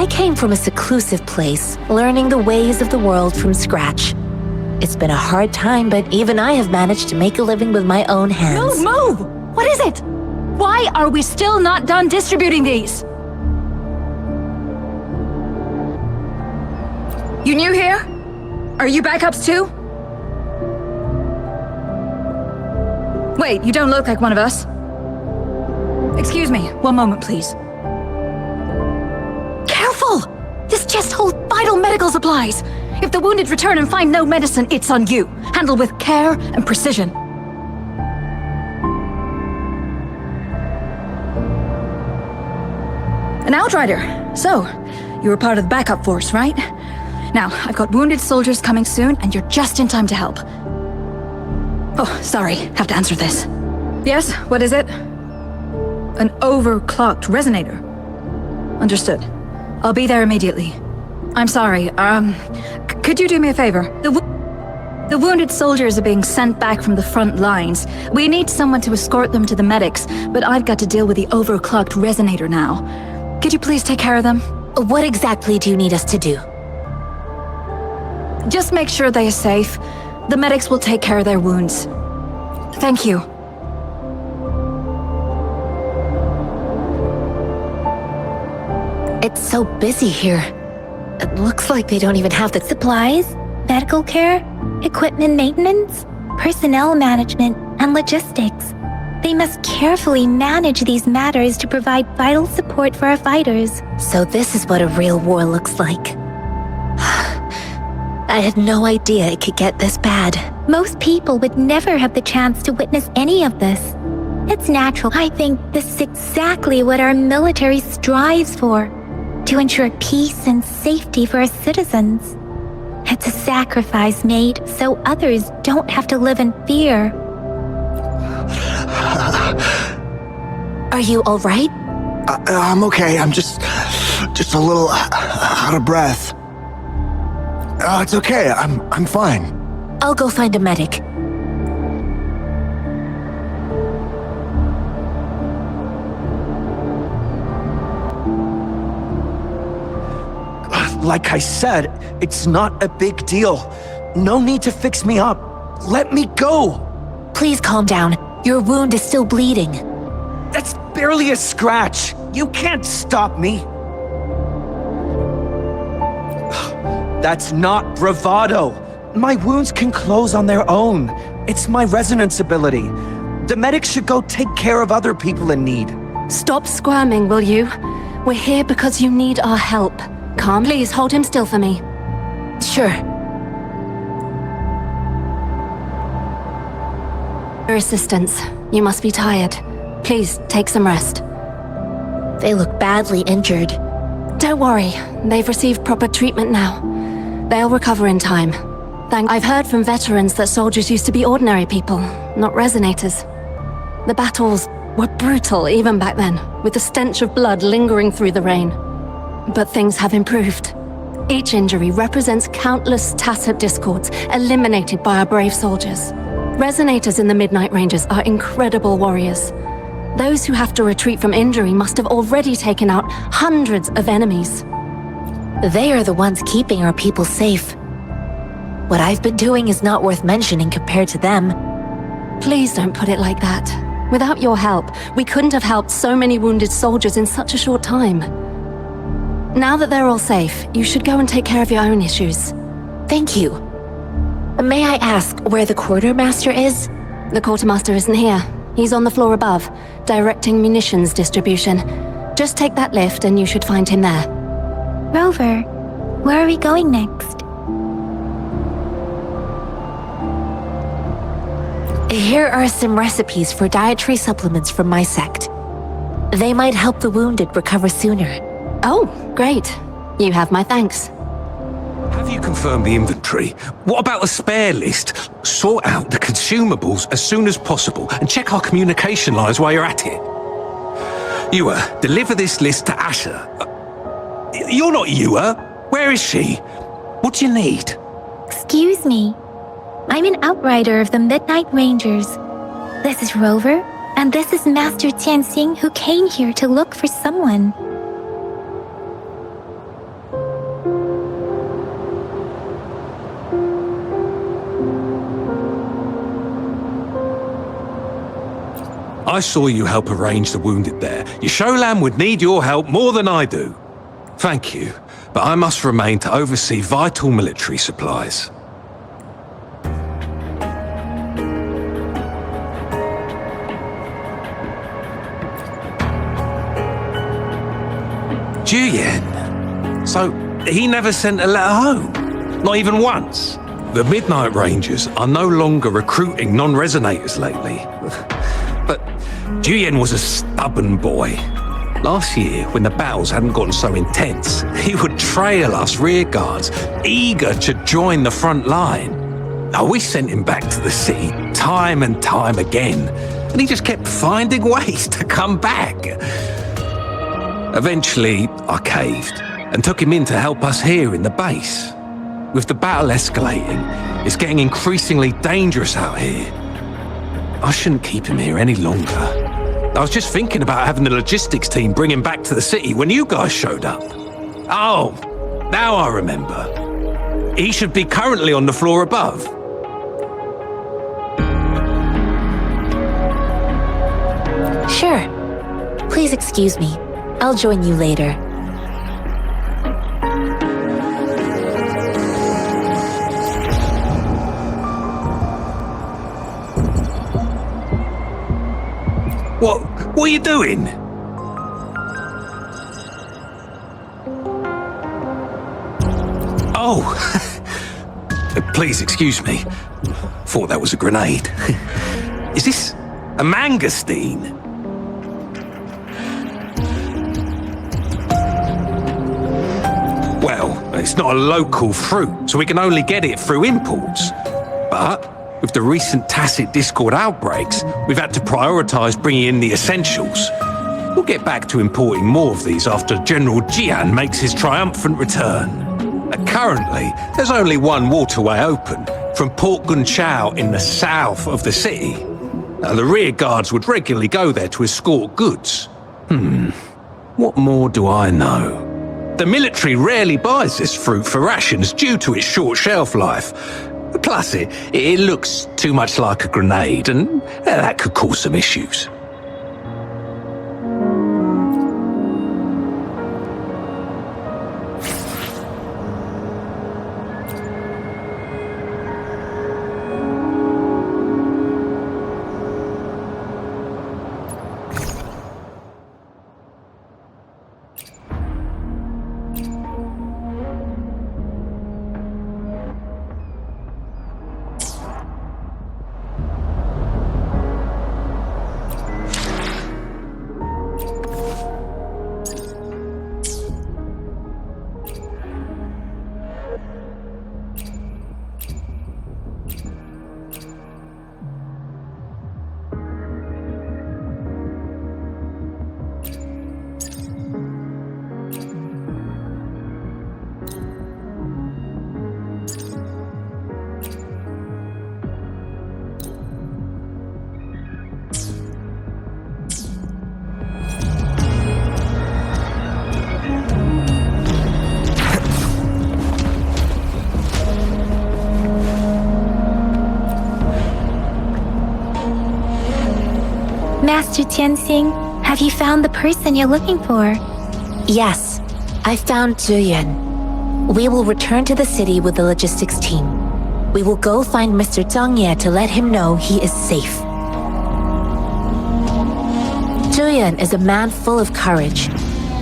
I came from a seclusive place, learning the ways of the world from scratch. It's been a hard time, but even I have managed to make a living with my own hands. Move! What is it? Why are we still not done distributing these? You new here? Are you backups too? Wait, you don't look like one of us. Excuse me, one moment please. Careful! This chest holds vital medical supplies. If the wounded return and find no medicine, it's on you. Handle with care and precision. An outrider. So, you were part of the backup force, right? Now, I've got wounded soldiers coming soon, and you're just in time to help. Oh, sorry, have to answer this. Yes, what is it? An overclocked resonator. Understood. I'll be there immediately. I'm sorry, could you do me a favor? The wounded soldiers are being sent back from the front lines. We need someone to escort them to the medics, but I've got to deal with the overclocked resonator now. Could you please take care of them? What exactly do you need us to do? Just make sure they are safe. The medics will take care of their wounds. Thank you. It's so busy here. It looks like they don't even have the Supplies, medical care, equipment maintenance, personnel management, and logistics. They must carefully manage these matters to provide vital support for our fighters. So this is what a real war looks like. I had no idea it could get this bad. Most people would never have the chance to witness any of this. It's natural. I think this is exactly what our military strives for, to ensure peace and safety for our citizens. It's a sacrifice made so others don't have to live in fear. Are you all right? I'm okay. I'm just a little out of breath. It's okay. I'm fine. I'll go find a medic. Like I said, it's not a big deal. No need to fix me up. Let me go. Please calm down. Your wound is still bleeding. That's barely a scratch. You can't stop me. That's not bravado. My wounds can close on their own. It's my resonance ability. The medics should go take care of other people in need. Stop squirming, will you? We're here because you need our help. Calm, please hold him still for me. Sure. Your assistance. You must be tired. Please, take some rest. They look badly injured. Don't worry, they've received proper treatment now. They'll recover in time. I've heard from veterans that soldiers used to be ordinary people, not resonators. The battles were brutal even back then, with the stench of blood lingering through the rain. But things have improved. Each injury represents countless tacit discords eliminated by our brave soldiers. Resonators in the Midnight Rangers are incredible warriors. Those who have to retreat from injury must have already taken out hundreds of enemies. They are the ones keeping our people safe. What I've been doing is not worth mentioning compared to them. Please don't put it like that. Without your help, we couldn't have helped so many wounded soldiers in such a short time. Now that they're all safe, you should go and take care of your own issues. Thank you. May I ask where the quartermaster is? The quartermaster isn't here. He's on the floor above, directing munitions distribution. Just take that lift and you should find him there. Rover, where are we going next? Here are some recipes for dietary supplements from my sect. They might help the wounded recover sooner. Oh, great. You have my thanks. Have you confirmed the inventory? What about the spare list? Sort out the consumables as soon as possible and check our communication lines while you're at it. Ewa, deliver this list to Asher. You're not Ewa. Where is she? What do you need? Excuse me. I'm an outrider of the Midnight Rangers. This is Rover, and this is Master Tianxing, who came here to look for someone. I saw you help arrange the wounded there. Yasholam would need your help more than I do. Thank you, but I must remain to oversee vital military supplies. Juyen? So, he never sent a letter home? Not even once? The Midnight Rangers are no longer recruiting non-resonators lately. But Juyen was a stubborn boy. Last year, when the battles hadn't gotten so intense, he would trail us rearguards, eager to join the front line. Now, we sent him back to the city time and time again, and he just kept finding ways to come back. Eventually, I caved and took him in to help us here in the base. With the battle escalating, it's getting increasingly dangerous out here. I shouldn't keep him here any longer. I was just thinking about having the logistics team bring him back to the city when you guys showed up. Oh, now I remember. He should be currently on the floor above. Sure. Please excuse me. I'll join you later. What are you doing? Oh, please excuse me. Thought that was a grenade. Is this a mangosteen? Well, it's not a local fruit, so we can only get it through imports. But with the recent tacit Discord outbreaks, we've had to prioritise bringing in the essentials. We'll get back to importing more of these after General Jian makes his triumphant return. Currently, there's only one waterway open, from Port Gunchao in the south of the city. The rear guards would regularly go there to escort goods. What more do I know? The military rarely buys this fruit for rations due to its short shelf life. Plus, it looks too much like a grenade, and that could cause some issues. Master Tianxing, have you found the person you're looking for? Yes, I found Juyen. We will return to the city with the logistics team. We will go find Mr. Zhang Ye to let him know he is safe. Juyen is a man full of courage.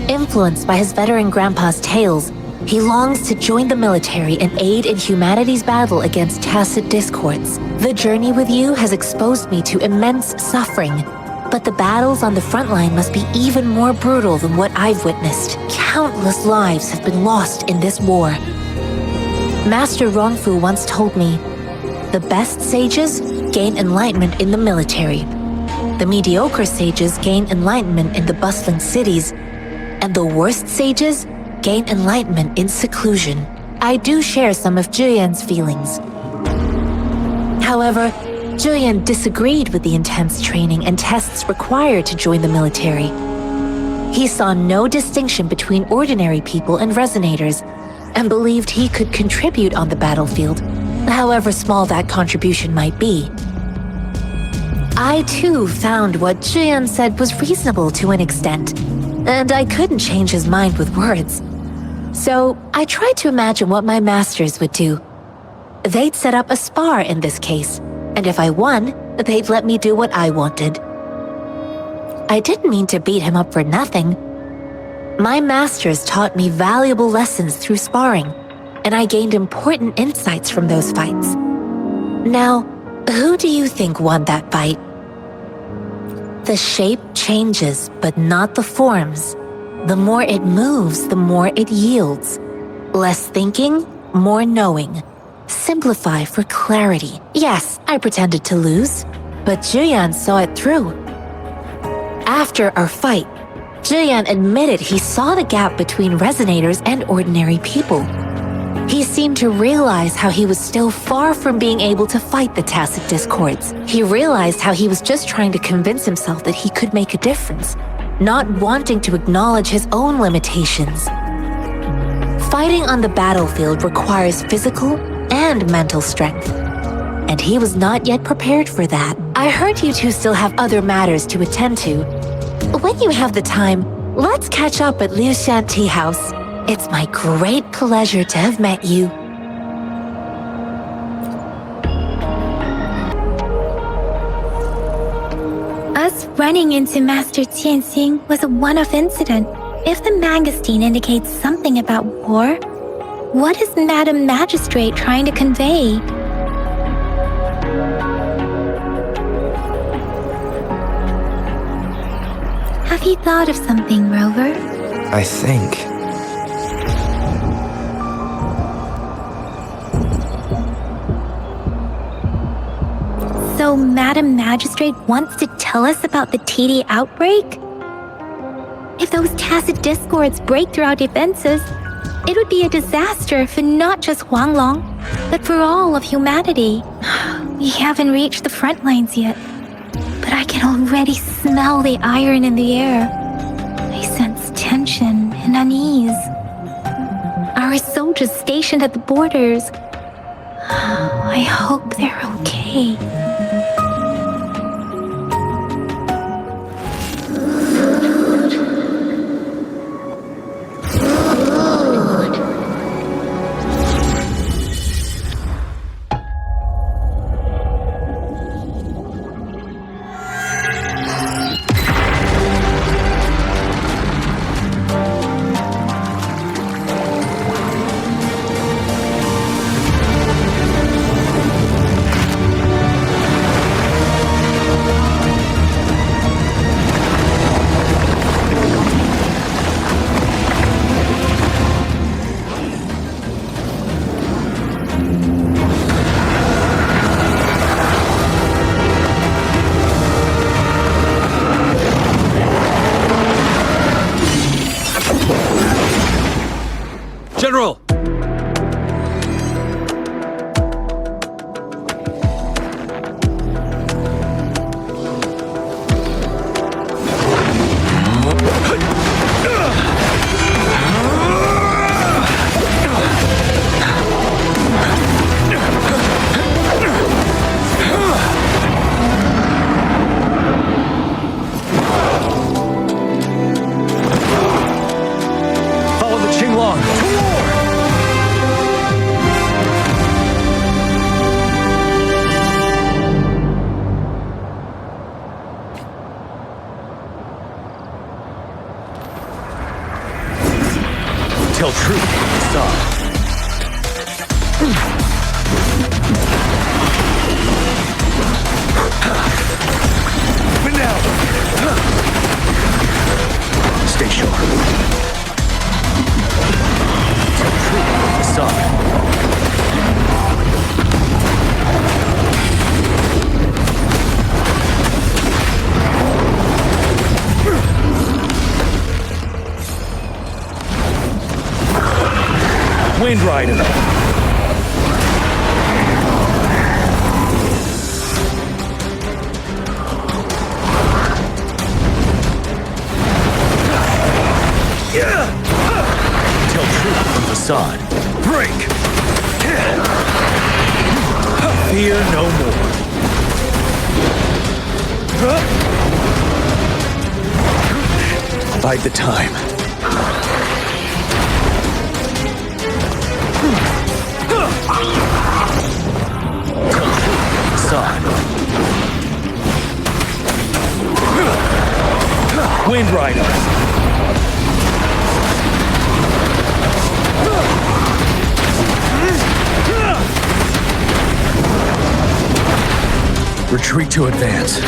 Influenced by his veteran grandpa's tales, he longs to join the military and aid in humanity's battle against tacit discords. The journey with you has exposed me to immense suffering, but the battles on the front line must be even more brutal than what I've witnessed. Countless lives have been lost in this war. Master Rongfu once told me, the best sages gain enlightenment in the military. The mediocre sages gain enlightenment in the bustling cities, and the worst sages gain enlightenment in seclusion. I do share some of Juyen's feelings. However, Juyen disagreed with the intense training and tests required to join the military. He saw no distinction between ordinary people and resonators, and believed he could contribute on the battlefield, however small that contribution might be. I too found what Zhiyan said was reasonable to an extent, and I couldn't change his mind with words. So I tried to imagine what my masters would do. They'd set up a spar in this case, and if I won, they'd let me do what I wanted. I didn't mean to beat him up for nothing. My masters taught me valuable lessons through sparring, and I gained important insights from those fights. Now, who do you think won that fight? The shape changes, but not the forms. The more it moves, the more it yields. Less thinking, more knowing. Simplify for clarity. Yes, I pretended to lose, but Zhiyan saw it through. After our fight, Zhiyan admitted he saw the gap between resonators and ordinary people. He seemed to realize how he was still far from being able to fight the tacit discords. He realized how he was just trying to convince himself that he could make a difference, not wanting to acknowledge his own limitations. Fighting on the battlefield requires physical and mental strength, and he was not yet prepared for that. I heard you two still have other matters to attend to. When you have the time, let's catch up at Liu Shan Tea House. It's my great pleasure to have met you. Us running into Master Tianxing was a one-off incident. If the Mangosteen indicates something about war, what is Madam Magistrate trying to convey? Have you thought of something, Rover? I think. So Madam Magistrate wants to tell us about the TD outbreak? If those tacit discords break through our defenses, it would be a disaster for not just Huanglong, but for all of humanity. We haven't reached the front lines yet, but I can already smell the iron in the air. I sense tension and unease. Our soldiers stationed at the borders, I hope they're okay. General! Follow the Qinglong! To war! Tell truth, stop. But now, stay sharp. Tell truth, stop. Wind Rider. Tell truth from facade. Break! Fear no more. Bide the time. Sun. Wind Rider. Retreat to advance.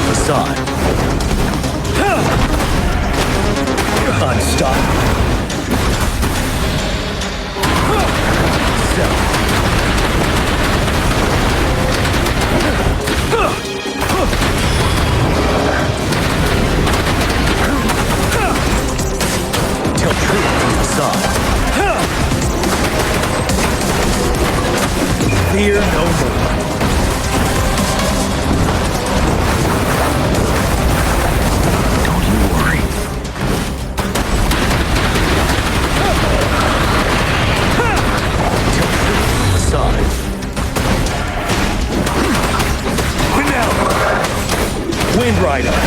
Facade. Unstoppable. Self. Till truth. Facade. Fear no more. Don't you worry. Facade. Now. Wind Rider.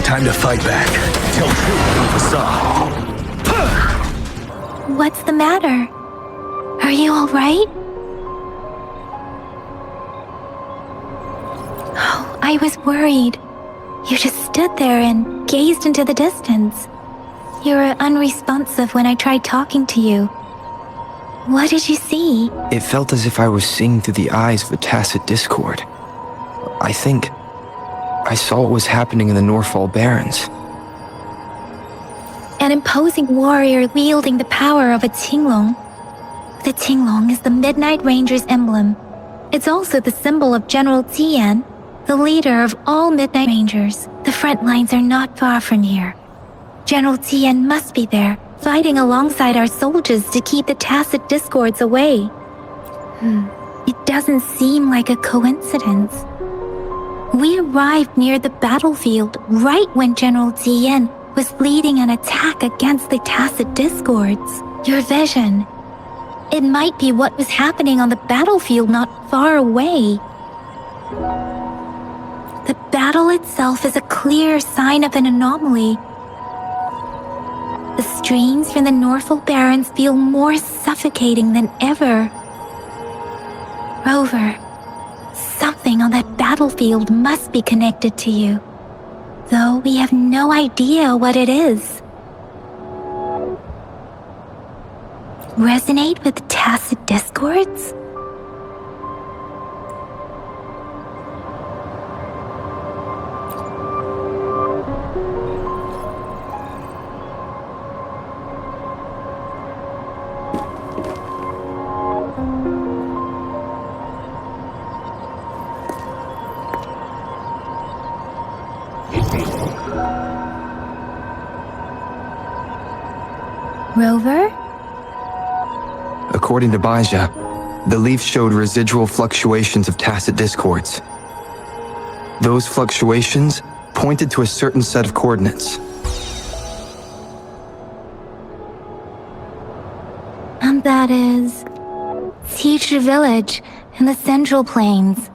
Time to fight back. Till truth facade. What's the matter? Are you all right? Oh, I was worried. You just stood there and gazed into the distance. You were unresponsive when I tried talking to you. What did you see? It felt as if I was seeing through the eyes of a tacit discord. I think I saw what was happening in the Norfall Barrens. An imposing warrior wielding the power of a Tinglong. The Tinglong is the Midnight Ranger's emblem. It's also the symbol of General Tian, the leader of all Midnight Rangers. The front lines are not far from here. General Tian must be there, fighting alongside our soldiers to keep the tacit discords away. It doesn't seem like a coincidence. We arrived near the battlefield right when General Tian was leading an attack against the tacit discords. Your vision. It might be what was happening on the battlefield not far away. The battle itself is a clear sign of an anomaly. The streams from the Norfall Barrens feel more suffocating than ever. Rover, something on that battlefield must be connected to you, though we have no idea what it is. Resonate with tacit discords? Rover? According to Baija, the leaf showed residual fluctuations of tacit discords. Those fluctuations pointed to a certain set of coordinates. And that is Teacher Village in the Central Plains.